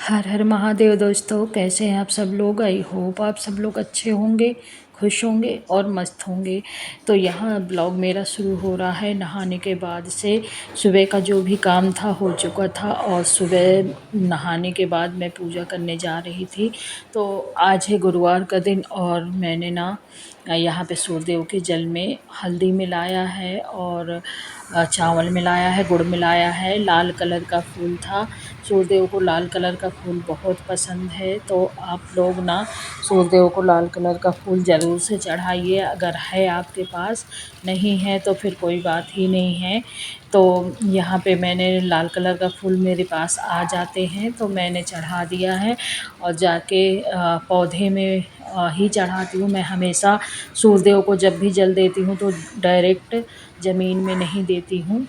हर हर महादेव दोस्तों, कैसे हैं आप सब लोग। आई होप आप सब लोग अच्छे होंगे, खुश होंगे और मस्त होंगे। तो यहाँ ब्लॉग मेरा शुरू हो रहा है नहाने के बाद से। सुबह का जो भी काम था हो चुका था और सुबह नहाने के बाद मैं पूजा करने जा रही थी। तो आज है गुरुवार का दिन और मैंने ना यहाँ पे सूर्यदेव के जल में हल्दी मिलाया है और चावल मिलाया है, गुड़ मिलाया है। लाल कलर का फूल था, सूर्यदेव को लाल कलर का फूल बहुत पसंद है। तो आप लोग ना सूर्यदेव को लाल कलर का फूल ज़रूर से चढ़ाइए। अगर है आपके पास, नहीं है तो फिर कोई बात ही नहीं है। तो यहाँ पे मैंने लाल कलर का फूल मेरे पास आ जाते हैं तो मैंने चढ़ा दिया है और जाके पौधे में ही चढ़ाती हूँ। मैं हमेशा सूर्यदेव को जब भी जल देती हूँ तो डायरेक्ट ज़मीन में नहीं देती हूँ,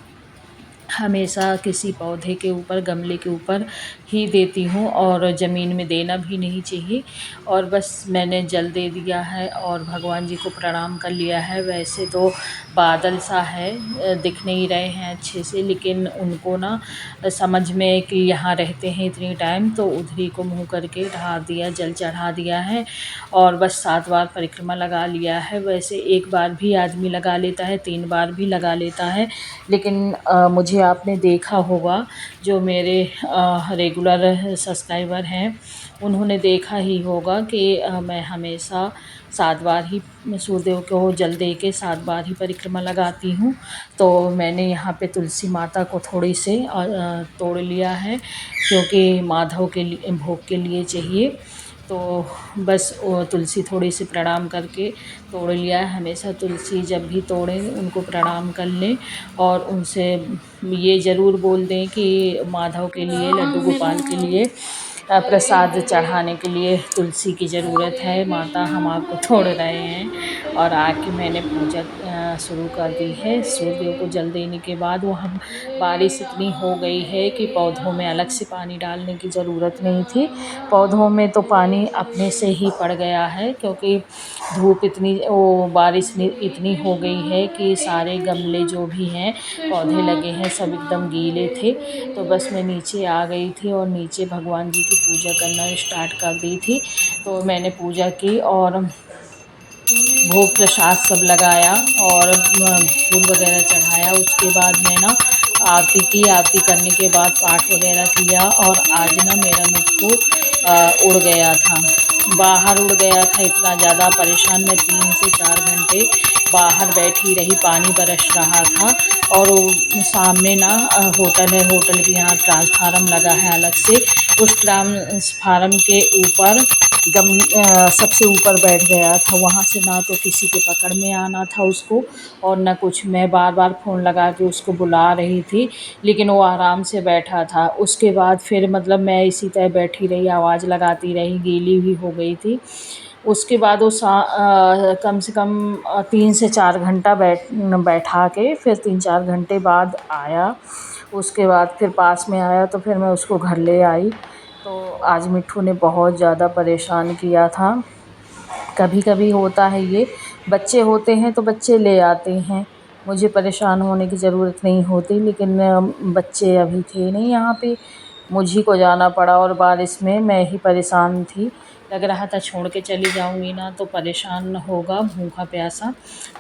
हमेशा किसी पौधे के ऊपर, गमले के ऊपर ही देती हूँ और ज़मीन में देना भी नहीं चाहिए। और बस मैंने जल दे दिया है और भगवान जी को प्रणाम कर लिया है। वैसे तो बादल सा है, दिख नहीं रहे हैं अच्छे से, लेकिन उनको ना समझ में कि यहाँ रहते हैं इतनी टाइम, तो उधरी को मुँह करके ढार दिया, जल चढ़ा दिया है और बस 7 बार परिक्रमा लगा लिया है। वैसे एक बार भी आदमी लगा लेता है, 3 बार भी लगा लेता है, लेकिन मुझे आपने देखा होगा, जो मेरे रेगुलर सब्सक्राइबर हैं उन्होंने देखा ही होगा कि मैं हमेशा 7 बार ही सूर्यदेव को जल दे के 7 बार ही परिक्रमा लगाती हूँ। तो मैंने यहाँ पे तुलसी माता को थोड़ी से तोड़ लिया है, क्योंकि माधव के लिए, भोग के लिए चाहिए। तो बस वो तुलसी थोड़ी सी प्रणाम करके तोड़ लिया है। हमेशा तुलसी जब भी तोड़ें उनको प्रणाम कर लें और उनसे ये ज़रूर बोल दें कि माधव के लिए, लड्डू गोपाल के लिए प्रसाद चढ़ाने के लिए तुलसी की ज़रूरत है। माता हम आपको तोड़ रहे हैं। और आके मैंने पूजा शुरू कर दी है। सूर्यदेव को जल देने के बाद वहाँ बारिश इतनी हो गई है कि पौधों में अलग से पानी डालने की ज़रूरत नहीं थी। पौधों में तो पानी अपने से ही पड़ गया है, क्योंकि धूप इतनी, वो बारिश इतनी हो गई है कि सारे गमले जो भी हैं, पौधे लगे हैं, सब एकदम गीले थे। तो बस मैं नीचे आ गई थी और नीचे भगवान जी की पूजा करना स्टार्ट कर दी थी। तो मैंने पूजा की और भोग प्रसाद सब लगाया और फूल वगैरह चढ़ाया। उसके बाद मैं ना आरती की। आरती करने के बाद पाठ वगैरह किया और आज ना मेरा मिट्ठू उड़ गया था, बाहर उड़ गया था। इतना ज़्यादा परेशान, मैं 3 से 4 घंटे बाहर बैठी रही, पानी बरस रहा था। और सामने ना होटल है, होटल के यहाँ ट्रांसफार्मर लगा है अलग से। उस ट्रांसफार्मर के ऊपर सबसे ऊपर बैठ गया था। वहाँ से ना तो किसी के पकड़ में आना था उसको और ना कुछ। मैं बार बार फ़ोन लगा के उसको बुला रही थी, लेकिन वो आराम से बैठा था। उसके बाद फिर मतलब मैं इसी तरह बैठी रही, आवाज़ लगाती रही, गीली भी हो गई थी। उसके बाद वो कम से कम 3 से 4 घंटा बैठा के फिर 3-4 घंटे बाद आया। उसके बाद फिर पास में आया तो फिर मैं उसको घर ले आई। तो आज मिट्ठू ने बहुत ज़्यादा परेशान किया था। कभी कभी होता है ये, बच्चे होते हैं तो बच्चे ले आते हैं, मुझे परेशान होने की ज़रूरत नहीं होती, लेकिन बच्चे अभी थे नहीं यहाँ पे, मुझी को जाना पड़ा और बारिश में मैं ही परेशान थी। लग रहा था छोड़ के चली जाऊंगी ना तो परेशान होगा भूखा प्यासा।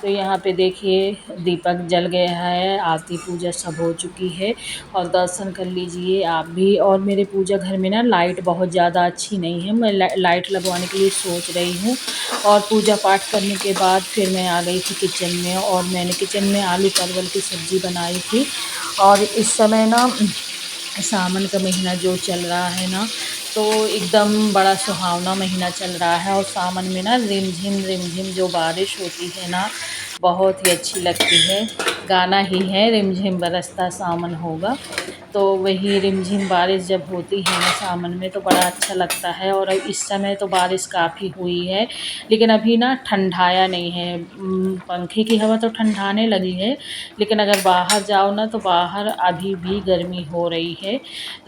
तो यहाँ पे देखिए दीपक जल गया है, आरती पूजा सब हो चुकी है और दर्शन कर लीजिए आप भी। और मेरे पूजा घर में ना लाइट बहुत ज़्यादा अच्छी नहीं है, मैं लाइट लगवाने के लिए सोच रही हूँ। और पूजा पाठ करने के बाद फिर मैं आ गई थी किचन में और मैंने किचन में आलू परवल की सब्ज़ी बनाई थी। और इस समय ना सावन का महीना जो चल रहा है ना, तो एकदम बड़ा सुहावना महीना चल रहा है। और सावन में ना रिमझिम जो बारिश होती है ना, बहुत ही अच्छी लगती है। गाना ही है, रिमझिम बरसता सावन होगा। तो वही रिमझिम बारिश जब होती है ना सावन में तो बड़ा अच्छा लगता है। और इस समय तो बारिश काफ़ी हुई है, लेकिन अभी ना ठंडाया नहीं है। पंखे की हवा तो ठंडाने लगी है, लेकिन अगर बाहर जाओ ना तो बाहर अभी भी गर्मी हो रही है।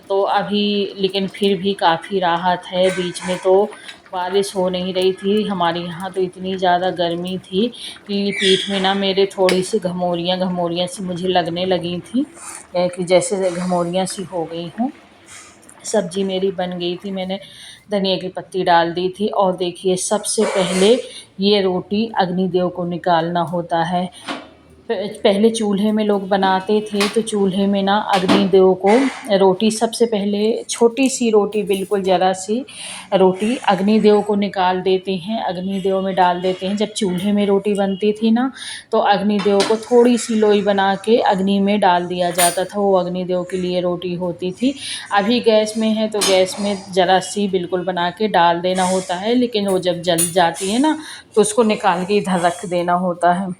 तो अभी लेकिन फिर भी काफ़ी राहत है। बीच में तो बारिश हो नहीं रही थी हमारे यहाँ, तो इतनी ज़्यादा गर्मी थी कि पीठ में ना मेरे थोड़ी सी घमौरियाँ सी मुझे लगने लगी थी, कि जैसे घमौरियाँ सी हो गई हूँ। सब्ज़ी मेरी बन गई थी, मैंने धनिया की पत्ती डाल दी थी। और देखिए सबसे पहले ये रोटी अग्निदेव को निकालना होता है। पहले चूल्हे में लोग बनाते थे, तो चूल्हे में ना अग्निदेव को रोटी सबसे पहले छोटी सी रोटी, बिल्कुल ज़रा सी रोटी अग्निदेव को निकाल देते हैं, अग्निदेव में डाल देते हैं। जब चूल्हे में रोटी बनती थी ना, तो अग्निदेव को थोड़ी सी लोई बना के अग्नि में डाल दिया जाता था, वो अग्निदेव के लिए रोटी होती थी। अभी गैस में है तो गैस में ज़रा सी बिल्कुल बना के डाल देना होता है, लेकिन वो जब जल जाती है ना, तो उसको निकाल के इधर रख देना होता है।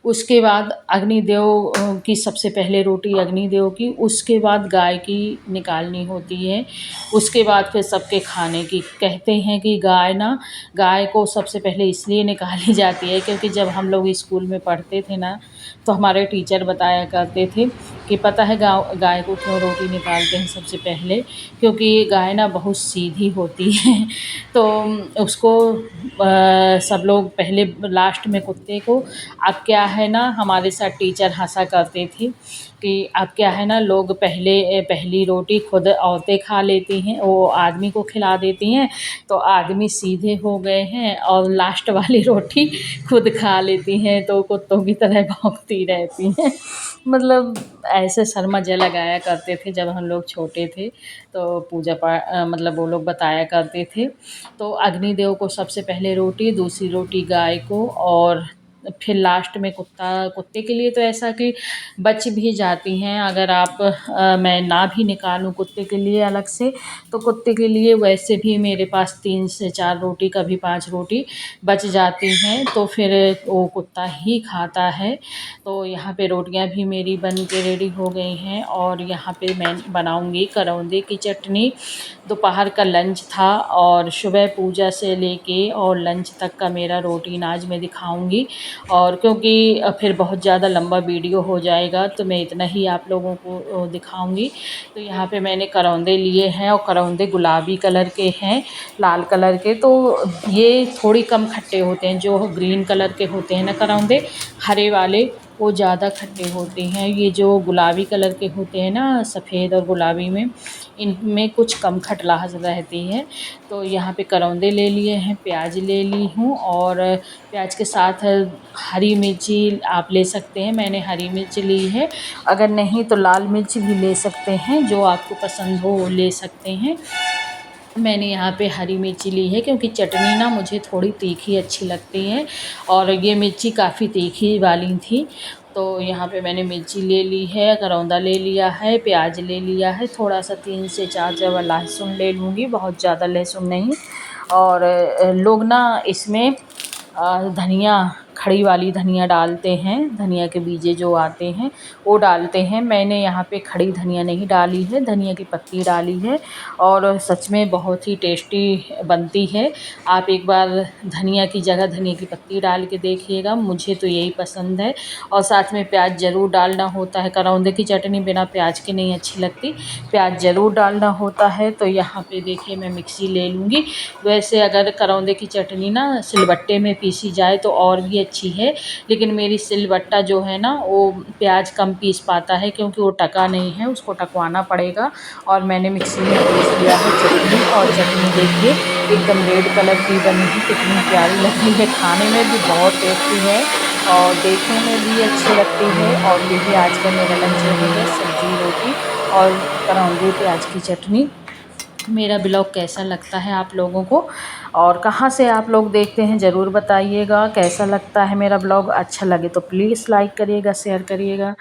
उसके बाद अग्निदेव की सबसे पहले रोटी अग्निदेव की, उसके बाद गाय की निकालनी होती है, उसके बाद फिर सबके खाने की। कहते हैं कि गाय को सबसे पहले इसलिए निकाली जाती है क्योंकि जब हम लोग स्कूल में पढ़ते थे ना, तो हमारे टीचर बताया करते थे कि पता है गाय को क्यों रोटी निकालते हैं सबसे पहले, क्योंकि ये गाय ना बहुत सीधी होती है। तो उसको सब लोग पहले लास्ट में कुत्ते को। अब क्या है ना, हमारे साथ टीचर हंसा करते थे कि अब क्या है ना, लोग पहली रोटी खुद औरतें खा लेती हैं, वो आदमी को खिला देती हैं, तो आदमी सीधे हो गए हैं, और लास्ट वाली रोटी खुद खा लेती हैं, तो कुत्तों की तरह भौंकती रहती हैं। मतलब ऐसे सर मज़े लगाया करते थे जब हम लोग छोटे थे। तो पूजा पाठ मतलब वो लोग बताया करते थे। तो अग्निदेव को सबसे पहले रोटी, दूसरी रोटी गाय को, और फिर लास्ट में कुत्ते के लिए तो ऐसा कि बच भी जाती हैं। अगर मैं ना भी निकालूं कुत्ते के लिए अलग से, तो कुत्ते के लिए वैसे भी मेरे पास 3 से 4 रोटी, कभी 5 रोटी बच जाती हैं, तो फिर वो कुत्ता ही खाता है। तो यहाँ पे रोटियाँ भी मेरी बन के रेडी हो गई हैं, और यहाँ पे मैं बनाऊँगी करौंदे की चटनी। दोपहर का लंच था, और सुबह पूजा से लेके और लंच तक का मेरा रूटीन आज मैं दिखाऊंगी। और क्योंकि फिर बहुत ज़्यादा लंबा वीडियो हो जाएगा, तो मैं इतना ही आप लोगों को दिखाऊंगी। तो यहाँ पे मैंने करौंदे लिए हैं, और करौंदे गुलाबी कलर के हैं, लाल कलर के तो ये थोड़ी कम खट्टे होते हैं। जो ग्रीन कलर के होते हैं ना करौंदे, हरे वाले, वो ज़्यादा खट्टे होते हैं। ये जो गुलाबी कलर के होते हैं ना, सफ़ेद और गुलाबी में, इनमें कुछ कम खटलाहट रहती है। तो यहाँ पे करौंदे ले लिए हैं, प्याज ले ली हूँ, और प्याज के साथ हरी मिर्ची आप ले सकते हैं, मैंने हरी मिर्च ली है। अगर नहीं तो लाल मिर्च भी ले सकते हैं, जो आपको पसंद हो वो ले सकते हैं। मैंने यहाँ पे हरी मिर्ची ली है क्योंकि चटनी ना मुझे थोड़ी तीखी अच्छी लगती है, और ये मिर्ची काफ़ी तीखी वाली थी। तो यहाँ पे मैंने मिर्ची ले ली है, करौंदा ले लिया है, प्याज ले लिया है, थोड़ा सा 3 से 4 जब लहसुन ले लूँगी, बहुत ज़्यादा लहसुन नहीं। और लोग ना इसमें धनिया, खड़ी वाली धनिया डालते हैं, धनिया के बीजे जो आते हैं वो डालते हैं। मैंने यहाँ पे खड़ी धनिया नहीं डाली है, धनिया की पत्ती डाली है, और सच में बहुत ही टेस्टी बनती है। आप एक बार धनिया की जगह धनिया की पत्ती डाल के देखिएगा, मुझे तो यही पसंद है। और साथ में प्याज ज़रूर डालना होता है, करौंदे की चटनी बिना प्याज के नहीं अच्छी लगती, प्याज ज़रूर डालना होता है। तो यहाँ पे देखिए मैं मिक्सी ले लूँगी। वैसे अगर करौंदे की चटनी ना सिलबट्टे में पीसी जाए तो और भी अच्छी है, लेकिन मेरी सिलबट्टा जो है ना, वो प्याज कम पीस पाता है क्योंकि वो टका नहीं है, उसको टकवाना पड़ेगा। और मैंने मिक्सी में पीस लिया है चटनी, और चटनी देखिए एकदम रेड कलर की बनी है, कितनी प्यारी लगती है, खाने में भी बहुत टेस्टी है, और देखने में भी अच्छी लगती है। और ये भी आज का मेरा लंच रहेगा, सब्ज़ी रोटी और करौंदे प्याज की चटनी। मेरा ब्लॉग कैसा लगता है आप लोगों को, और कहाँ से आप लोग देखते हैं ज़रूर बताइएगा। कैसा लगता है मेरा ब्लॉग, अच्छा लगे तो प्लीज़ लाइक करिएगा, शेयर करिएगा।